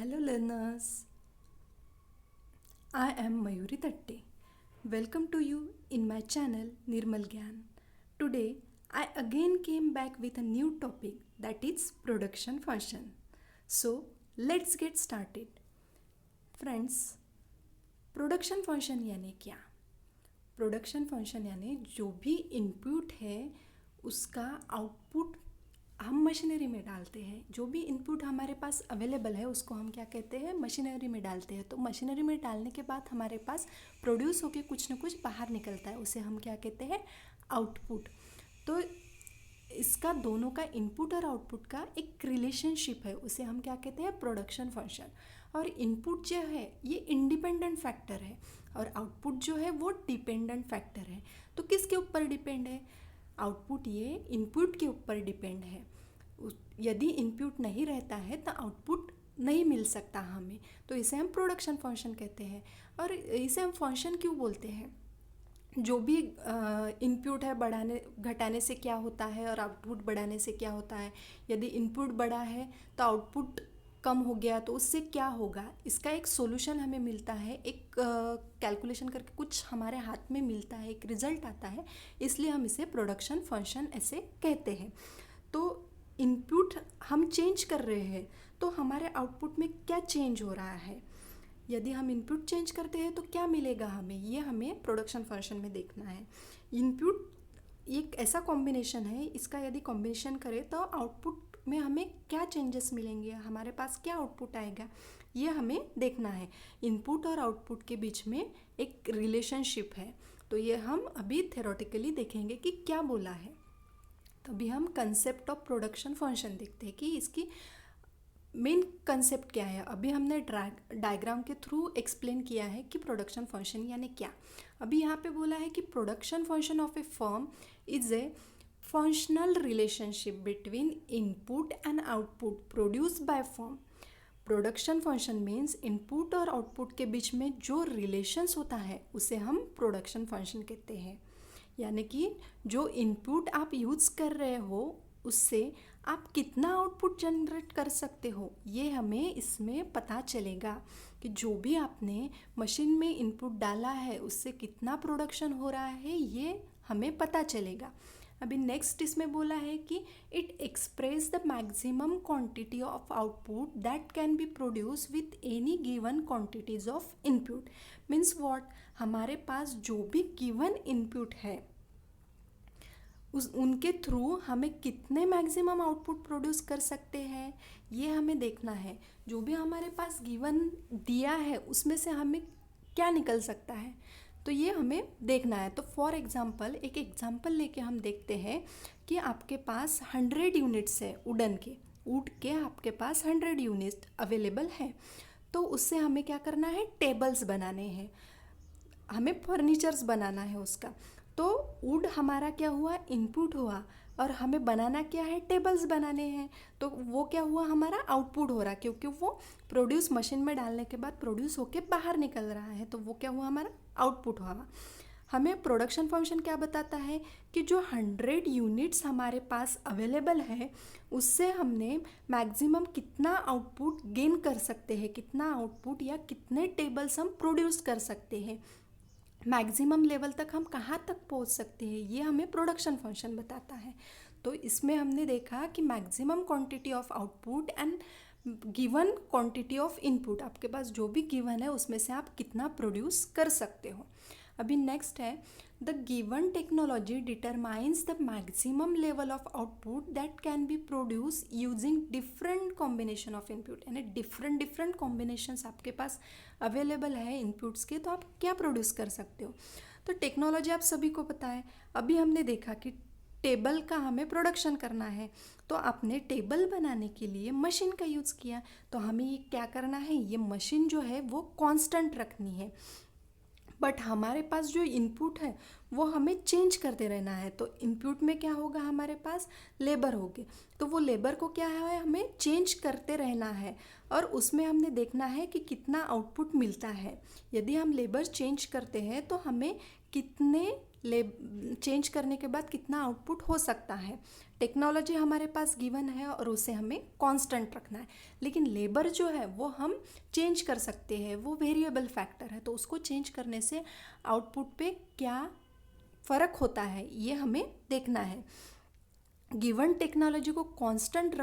Hello learners, I am Mayuri Tatte. Welcome to you in my channel Nirmal Gyan. Today I again came back with a new topic that is production function. So let's get started. Friends, production function यानी क्या? Production function यानी जो भी input है उसका output हम machinery में डालते हैं। जो भी इनपुट हमारे पास अवेलेबल है उसको हम क्या कहते हैं, मशीनरी में डालते हैं। तो मशीनरी में डालने के बाद हमारे पास प्रोड्यूस होके कुछ ना कुछ बाहर निकलता है, उसे हम क्या कहते हैं, आउटपुट। तो इसका दोनों का इनपुट और आउटपुट का एक रिलेशनशिप है, उसे हम क्या कहते हैं, प्रोडक्शन फंक्शन। और इनपुट जो है ये इंडिपेंडेंट फैक्टर है और आउटपुट जो है वो डिपेंडेंट फैक्टर है। तो किसके ऊपर डिपेंड है? आउटपुट ये इनपुट के ऊपर डिपेंड है। यदि इनपुट नहीं रहता है तो आउटपुट नहीं मिल सकता हमें, तो इसे हम प्रोडक्शन फंक्शन कहते हैं। और इसे हम फंक्शन क्यों बोलते हैं? जो भी इनपुट है बढ़ाने घटाने से क्या होता है और आउटपुट बढ़ाने से क्या होता है। यदि इनपुट बढ़ा है तो आउटपुट कम हो गया तो उससे क्या होगा, इसका एक सॉल्यूशन हमें मिलता है, एक कैलकुलेशन करके कुछ हमारे हाथ में मिलता है, एक रिजल्ट आता है, इसलिए हम इसे प्रोडक्शन फंक्शन ऐसे कहते हैं। तो इनपुट हम चेंज कर रहे हैं तो हमारे आउटपुट में क्या चेंज हो रहा है, यदि हम इनपुट चेंज करते हैं तो क्या मिलेगा हमें, ये हमें प्रोडक्शन फंक्शन में देखना है। इनपुट एक ऐसा कॉम्बिनेशन है, इसका यदि कॉम्बिनेशन करें तो आउटपुट में हमें क्या चेंजेस मिलेंगे, हमारे पास क्या आउटपुट आएगा, ये हमें देखना है। इनपुट और आउटपुट के बीच में एक रिलेशनशिप है, तो ये हम अभी थ्योरेटिकली देखेंगे कि क्या बोला है। तो अभी हम कंसेप्ट ऑफ प्रोडक्शन फंक्शन देखते हैं कि इसकी मेन कंसेप्ट क्या है। अभी हमने डायग्राम के थ्रू एक्सप्लेन किया है कि प्रोडक्शन फंक्शन यानी क्या। अभी यहाँ पे बोला है कि production function of A firm is a functional relationship between input and output produced by firm. Production function means input और आउटपुट के बीच में जो रिलेशंस होता है उसे हम प्रोडक्शन फंक्शन कहते हैं। यानी कि जो इनपुट आप यूज़ कर रहे हो उससे आप कितना आउटपुट जनरेट कर सकते हो, ये हमें इसमें पता चलेगा कि जो भी आपने मशीन में इनपुट डाला है उससे कितना प्रोडक्शन हो रहा है, ये हमें पता चलेगा। अभी नेक्स्ट इसमें बोला है कि it express the maximum quantity of output that can be produce with any given quantities of input. Means what, हमारे पास जो भी गिवन इनपुट है उनके थ्रू हमें कितने मैक्सिमम आउटपुट प्रोड्यूस कर सकते हैं, ये हमें देखना है। जो भी हमारे पास गिवन दिया है उसमें से हमें क्या निकल सकता है, तो ये हमें देखना है। तो फॉर एग्जांपल एक एग्जांपल लेके हम देखते हैं कि आपके पास 100 यूनिट्स है वुड के आपके पास 100 यूनिट अवेलेबल है। तो उससे हमें क्या करना है, टेबल्स बनाने हैं, हमें फर्नीचर्स बनाना है उसका। तो वुड हमारा क्या हुआ, इनपुट हुआ, और हमें बनाना क्या है, टेबल्स बनाने हैं। तो वो क्या हुआ, हमारा आउटपुट हो रहा, क्योंकि वो प्रोड्यूस मशीन में डालने के बाद प्रोड्यूस होके बाहर निकल रहा है, तो वो क्या हुआ, हमारा आउटपुट हुआ। हमें प्रोडक्शन फंक्शन क्या बताता है कि जो 100 यूनिट्स हमारे पास अवेलेबल है उससे हमने मैक्सिमम कितना आउटपुट गेन कर सकते हैं, कितना आउटपुट या कितने टेबल्स हम प्रोड्यूस कर सकते हैं, मैक्सिमम लेवल तक हम कहाँ तक पहुँच सकते हैं, ये हमें प्रोडक्शन फंक्शन बताता है। तो इसमें हमने देखा कि maximum quantity of output and given quantity of input, आपके पास जो भी गिवन है उसमें से आप कितना प्रोड्यूस कर सकते हो। अभी नेक्स्ट है, the given technology determines the maximum level of output that can be produce using different combination of input. यानी डिफरेंट कॉम्बिनेशंस आपके पास अवेलेबल है इनपुट्स के, तो आप क्या प्रोड्यूस कर सकते हो। तो टेक्नोलॉजी आप सभी को पता है। अभी हमने देखा कि टेबल का हमें प्रोडक्शन करना है, तो आपने टेबल बनाने के लिए मशीन का यूज़ किया, तो हमें ये क्या करना है, ये मशीन जो है वो कांस्टेंट रखनी है। बट हमारे पास जो इनपुट है वो हमें चेंज करते रहना है। तो इनपुट में क्या होगा, हमारे पास लेबर होगी, तो वो लेबर को क्या है, हमें चेंज करते रहना है और उसमें हमने देखना है कि कितना आउटपुट मिलता है। यदि हम लेबर चेंज करते हैं तो हमें कितने ले चेंज करने के बाद कितना आउटपुट हो सकता है। टेक्नोलॉजी हमारे पास गिवन है और उसे हमें कांस्टेंट रखना है, लेकिन लेबर जो है वो हम चेंज कर सकते हैं, वो वेरिएबल फैक्टर है, तो उसको चेंज करने से आउटपुट पे क्या फ़र्क होता है ये हमें देखना है। गिवन टेक्नोलॉजी को कांस्टेंट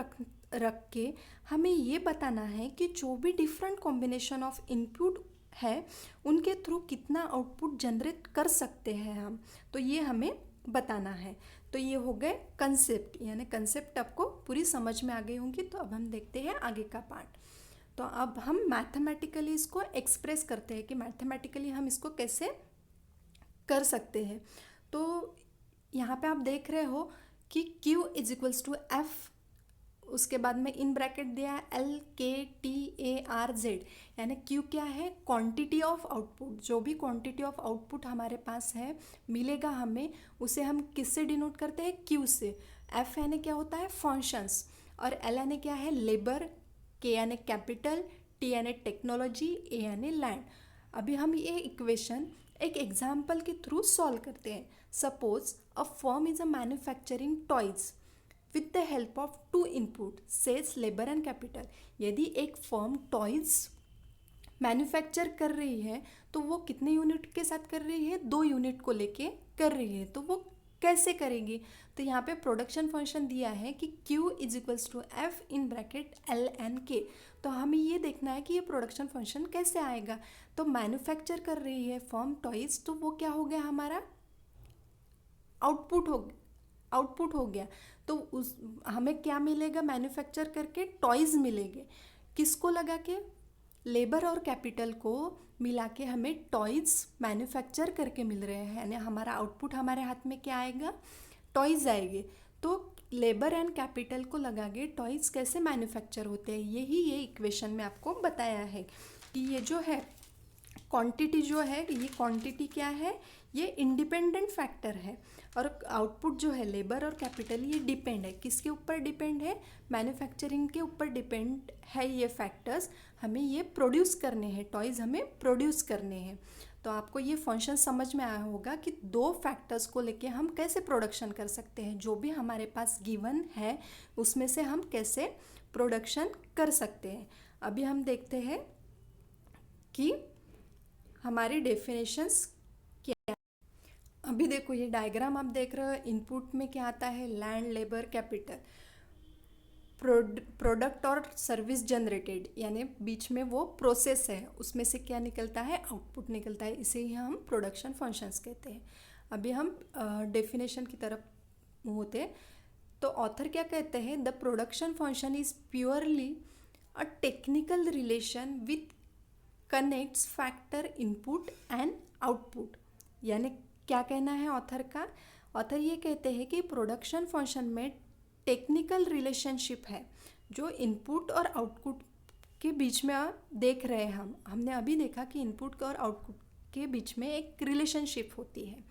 रख के हमें ये बताना है कि जो भी डिफरेंट कॉम्बिनेशन ऑफ इनपुट है उनके थ्रू कितना आउटपुट जनरेट कर सकते हैं हम, तो ये हमें बताना है। तो ये हो गए कंसेप्ट, यानी कंसेप्ट आपको पूरी समझ में आ गई होंगी। तो अब हम देखते हैं आगे का पार्ट। तो अब हम मैथमेटिकली इसको एक्सप्रेस करते हैं कि मैथमेटिकली हम इसको कैसे कर सकते हैं। तो यहाँ पे आप देख रहे हो कि Q is equals to F, उसके बाद में इन ब्रैकेट दिया है LKTARZ, यानी Q क्या है, क्वांटिटी ऑफ आउटपुट। जो भी क्वांटिटी ऑफ आउटपुट हमारे पास है मिलेगा हमें, उसे हम किससे डिनोट करते हैं, Q से। F यानी क्या होता है, फंक्शंस, और L यानी क्या है, लेबर, K यानी कैपिटल, T यानी टेक्नोलॉजी, A यानी लैंड। अभी हम ये इक्वेशन एक एग्जाम्पल के थ्रू सॉल्व करते हैं। Suppose a firm is a manufacturing toys with the help of two inputs sales, labour and capital. यदि एक फर्म टॉयज मैन्युफैक्चर कर रही है तो वो कितने यूनिट के साथ कर रही है, 2 यूनिट को लेके कर रही है। तो वो कैसे करेगी, तो यहाँ पे प्रोडक्शन फंक्शन दिया है कि Q is equals to F in bracket LNK। तो हमें ये देखना है कि ये प्रोडक्शन फंक्शन कैसे आएगा। तो मैन्युफैक्चर कर रही है फर्म टॉयज, तो वो क्या हो गया, हमारा आउटपुट हो गया। तो उस हमें क्या मिलेगा, मैन्युफैक्चर करके टॉयज मिलेंगे। किसको लगा के, लेबर और कैपिटल को मिला के हमें टॉयज मैन्युफैक्चर करके मिल रहे हैं, यानी हमारा आउटपुट हमारे हाथ में क्या आएगा, टॉयज आएंगे। तो लेबर एंड कैपिटल को लगा के टॉयज कैसे मैन्युफैक्चर होते हैं, यही ये इक्वेशन में आपको बताया है कि ये जो है क्वांटिटी जो है, ये क्वांटिटी क्या है, ये इंडिपेंडेंट फैक्टर है, और आउटपुट जो है लेबर और कैपिटल ये डिपेंड है। किसके ऊपर डिपेंड है, मैन्युफैक्चरिंग के ऊपर डिपेंड है। ये फैक्टर्स हमें ये प्रोड्यूस करने हैं, टॉयज हमें प्रोड्यूस करने हैं। तो आपको ये फंक्शन समझ में आया होगा कि 2 फैक्टर्स को लेके हम कैसे प्रोडक्शन कर सकते हैं। जो भी हमारे पास गिवन है उसमें से हम कैसे प्रोडक्शन कर सकते हैं। अभी हम देखते हैं कि हमारी डेफिनेशंस क्या है। अभी देखो ये डायग्राम आप देख रहे हो, इनपुट में क्या आता है, लैंड, लेबर, कैपिटल, प्रोडक्ट और सर्विस जनरेटेड, यानी बीच में वो प्रोसेस है, उसमें से क्या निकलता है, आउटपुट निकलता है। इसे ही हम प्रोडक्शन फंक्शंस कहते हैं। अभी हम डेफिनेशन की तरफ होते हैं। तो ऑथर क्या कहते हैं, the production function is purely a technical relation with connects factor input and output. यानी क्या कहना है ऑथर का, ऑथर ये कहते हैं कि प्रोडक्शन फंक्शन में टेक्निकल रिलेशनशिप है, जो इनपुट और आउटपुट के बीच में देख रहे हैं हमने अभी देखा कि इनपुट और आउटपुट के बीच में एक रिलेशनशिप होती है।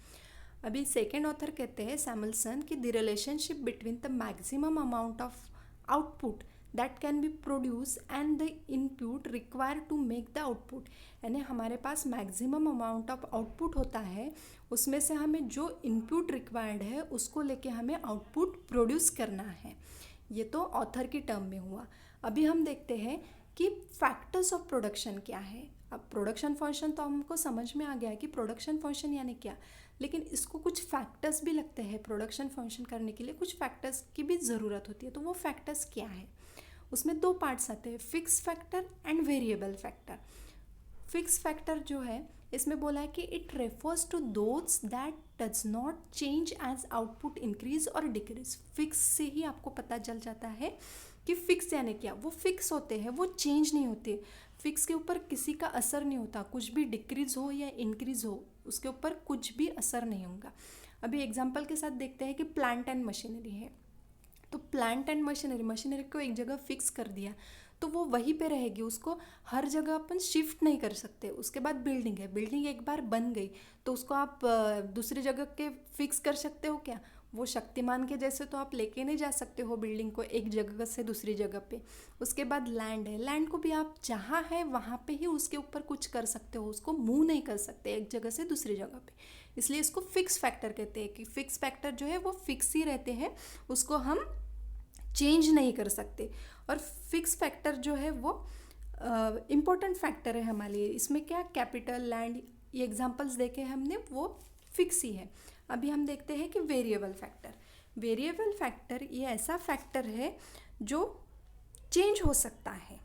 अभी सेकेंड ऑथर कहते हैं सैमुअलसन कि the relationship between the maximum amount of output that can be produce and the input required to make the output. यानी हमारे पास मैक्सिमम अमाउंट ऑफ आउटपुट होता है, उसमें से हमें जो इनपुट रिक्वायर्ड है उसको लेके हमें आउटपुट प्रोड्यूस करना है। ये तो ऑथर की टर्म में हुआ। अभी हम देखते हैं कि फैक्टर्स ऑफ प्रोडक्शन क्या है। अब प्रोडक्शन फंक्शन तो हमको समझ में आ गया है कि प्रोडक्शन फंक्शन यानी क्या, लेकिन इसको कुछ फैक्टर्स भी लगते हैं। प्रोडक्शन फंक्शन करने के लिए कुछ फैक्टर्स की भी ज़रूरत होती है। तो वो फैक्टर्स क्या है, उसमें 2 पार्ट्स आते हैं, fix factor and variable factor. Fix factor जो है इसमें बोला है कि it refers to those that does not change as output increase और डिक्रीज। फिक्स से ही आपको पता चल जाता है कि फिक्स यानी क्या, वो फिक्स होते हैं, वो चेंज नहीं होते। फिक्स के ऊपर किसी का असर नहीं होता, कुछ भी डिक्रीज हो या इंक्रीज हो उसके ऊपर कुछ भी असर नहीं होगा। अभी एग्जांपल के साथ देखते हैं कि प्लांट एंड मशीनरी है। तो प्लांट एंड मशीनरी को एक जगह फिक्स कर दिया तो वो वहीं पे रहेगी, उसको हर जगह अपन शिफ्ट नहीं कर सकते। उसके बाद बिल्डिंग है, बिल्डिंग एक बार बन गई तो उसको आप दूसरी जगह के फिक्स कर सकते हो क्या, वो शक्तिमान के जैसे तो आप लेके नहीं जा सकते हो बिल्डिंग को एक जगह से दूसरी जगह पे। उसके बाद लैंड है, लैंड को भी आप जहाँ है वहाँ पे ही उसके ऊपर कुछ कर सकते हो, उसको मूव नहीं कर सकते एक जगह से दूसरी जगह पे। इसलिए इसको फिक्स फैक्टर कहते हैं कि फिक्स फैक्टर जो है वो फिक्स ही रहते हैं, उसको हम चेंज नहीं कर सकते। और फिक्स फैक्टर जो है वो इम्पोर्टेंट फैक्टर है हमारे लिए। इसमें क्या कैपिटल, लैंड, ये एग्जांपल्स देखे हमने, वो फिक्स ही है। अभी हम देखते हैं कि वेरिएबल फैक्टर। वेरिएबल फैक्टर ये ऐसा फैक्टर है जो चेंज हो सकता है,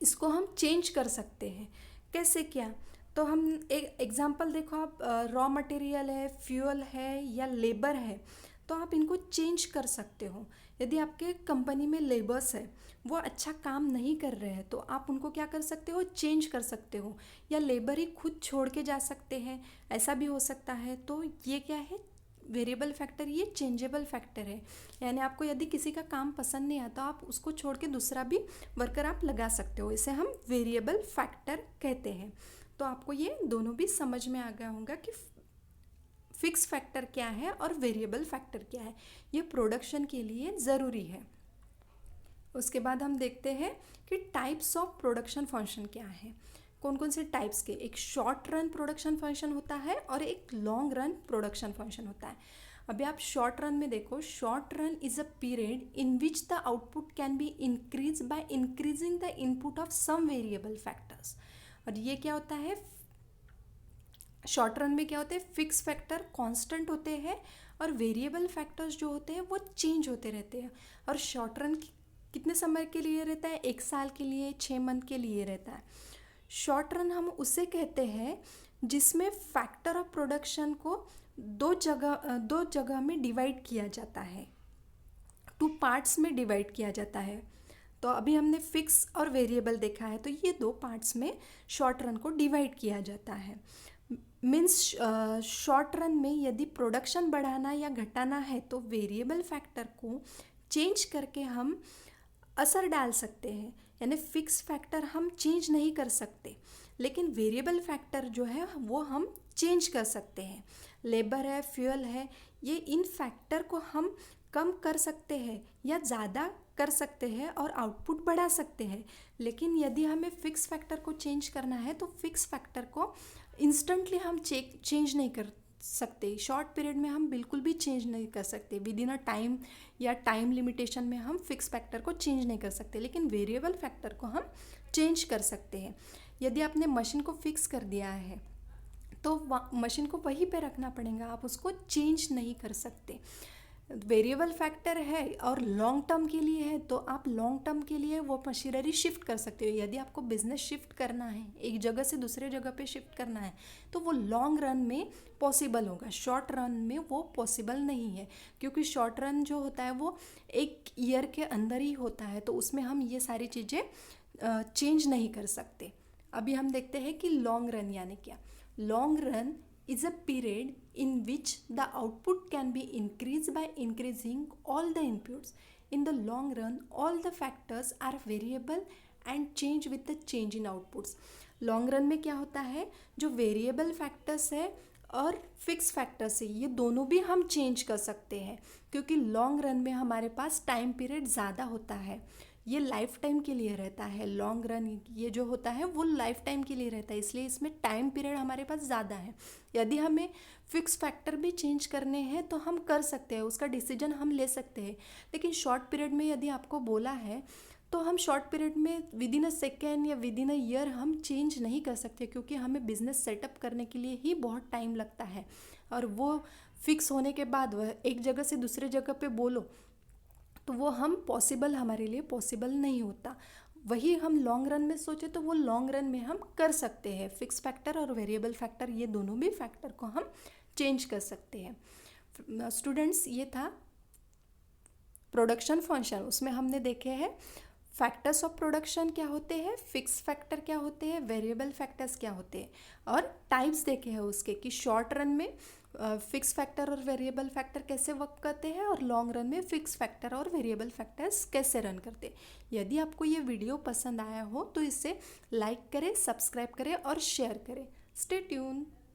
इसको हम चेंज कर सकते हैं। कैसे क्या? तो हम एक एग्जांपल देखो, आप रॉ मटेरियल है, फ्यूल है या लेबर है, तो आप इनको चेंज कर सकते हो। यदि आपके कंपनी में लेबर्स है, वो अच्छा काम नहीं कर रहे हैं, तो आप उनको क्या कर सकते हो, चेंज कर सकते हो। या लेबर ही खुद छोड़ के जा सकते हैं, ऐसा भी हो सकता है। तो ये क्या है, वेरिएबल फैक्टर, ये चेंजेबल फैक्टर है। यानी आपको यदि किसी का काम पसंद नहीं आता, आप उसको छोड़ के दूसरा भी वर्कर आप लगा सकते हो। इसे हम वेरिएबल फैक्टर कहते हैं। तो आपको ये दोनों भी समझ में आ गया होगा कि फिक्स फैक्टर क्या है और वेरिएबल फैक्टर क्या है। ये प्रोडक्शन के लिए ज़रूरी है। उसके बाद हम देखते हैं कि टाइप्स ऑफ प्रोडक्शन फंक्शन क्या है। कौन कौन से टाइप्स के, एक शॉर्ट रन प्रोडक्शन फंक्शन होता है और एक लॉन्ग रन प्रोडक्शन फंक्शन होता है। अभी आप शॉर्ट रन में देखो, short run is a period in which the output can be increase by increasing the input of some variable factors. और ये क्या होता है, शॉर्ट रन में क्या होते हैं, फिक्स फैक्टर कांस्टेंट होते हैं और वेरिएबल फैक्टर्स जो होते हैं वो चेंज होते रहते हैं। और शॉर्ट रन कितने समय के लिए रहता है, 1 साल के लिए, 6 मंथ के लिए रहता है। शॉर्ट रन हम उसे कहते हैं जिसमें फैक्टर ऑफ प्रोडक्शन को दो जगह में डिवाइड किया जाता है, 2 पार्ट्स में डिवाइड किया जाता है। तो अभी हमने फिक्स और वेरिएबल देखा है, तो ये 2 पार्ट्स में शॉर्ट रन को डिवाइड किया जाता है। मीन्स शॉर्ट रन में यदि प्रोडक्शन बढ़ाना या घटाना है तो वेरिएबल फैक्टर को चेंज करके हम असर डाल सकते हैं। यानी फिक्स फैक्टर हम चेंज नहीं कर सकते, लेकिन वेरिएबल फैक्टर जो है वो हम चेंज कर सकते हैं। लेबर है, फ्यूल है, ये इन फैक्टर को हम कम कर सकते हैं या ज़्यादा कर सकते हैं और आउटपुट बढ़ा सकते हैं। लेकिन यदि हमें फिक्स फैक्टर को चेंज करना है तो फिक्स फैक्टर को इंस्टेंटली हम चेंज नहीं कर सकते, शॉर्ट पीरियड में हम बिल्कुल भी चेंज नहीं कर सकते। विद इन अ टाइम या टाइम लिमिटेशन में हम फिक्स फैक्टर को चेंज नहीं कर सकते, लेकिन वेरिएबल फैक्टर को हम चेंज कर सकते हैं। यदि आपने मशीन को फिक्स कर दिया है तो मशीन को वहीं पे रखना पड़ेगा, आप उसको चेंज नहीं कर सकते। वेरिएबल फैक्टर है और लॉन्ग टर्म के लिए है, तो आप लॉन्ग टर्म के लिए वो मशीनरी शिफ्ट कर सकते हो। यदि आपको बिजनेस शिफ्ट करना है, एक जगह से दूसरे जगह पे शिफ्ट करना है, तो वो लॉन्ग रन में पॉसिबल होगा, शॉर्ट रन में वो पॉसिबल नहीं है। क्योंकि शॉर्ट रन जो होता है वो 1 ईयर के अंदर ही होता है, तो उसमें हम ये सारी चीज़ें चेंज नहीं कर सकते। अभी हम देखते हैं कि लॉन्ग रन यानी क्या। Long run is a period in which the output can be increased by increasing all the inputs. In the long run, all the factors are variable and change with the change in outputs. Long run में क्या होता है, जो variable factors है और fix factors है, ये दोनों भी हम चेंज कर सकते हैं। क्योंकि लॉन्ग रन में हमारे पास टाइम पीरियड ज़्यादा होता है, ये लाइफ टाइम के लिए रहता है। लॉन्ग रन ये जो होता है वो लाइफ टाइम के लिए रहता है, इसलिए इसमें टाइम पीरियड हमारे पास ज़्यादा है। यदि हमें फिक्स फैक्टर भी चेंज करने हैं तो हम कर सकते हैं, उसका डिसीजन हम ले सकते हैं। लेकिन शॉर्ट पीरियड में यदि आपको बोला है तो हम शॉर्ट पीरियड में विद इन अ सेकेंड या विद इन अ ईयर हम चेंज नहीं कर सकते, क्योंकि हमें बिजनेस सेटअप करने के लिए ही बहुत टाइम लगता है। और वो फिक्स होने के बाद वह एक जगह से दूसरे जगह पे बोलो तो वो हमारे लिए पॉसिबल नहीं होता। वही हम लॉन्ग रन में सोचे तो वो लॉन्ग रन में हम कर सकते हैं। फिक्स फैक्टर और वेरिएबल फैक्टर, ये दोनों भी फैक्टर को हम चेंज कर सकते हैं। स्टूडेंट्स, ये था प्रोडक्शन फंक्शन। उसमें हमने देखे हैं फैक्टर्स ऑफ प्रोडक्शन क्या होते हैं, फिक्स फैक्टर क्या होते हैं, वेरिएबल फैक्टर्स क्या होते हैं, और टाइप्स देखे हैं उसके कि शॉर्ट रन में फिक्स फैक्टर और वेरिएबल फैक्टर कैसे वर्क करते हैं और लॉन्ग रन में फिक्स फैक्टर और वेरिएबल फैक्टर्स कैसे रन करते हैं। यदि आपको ये वीडियो पसंद आया हो तो इसे लाइक करें, सब्सक्राइब करें और शेयर करें। Stay tune.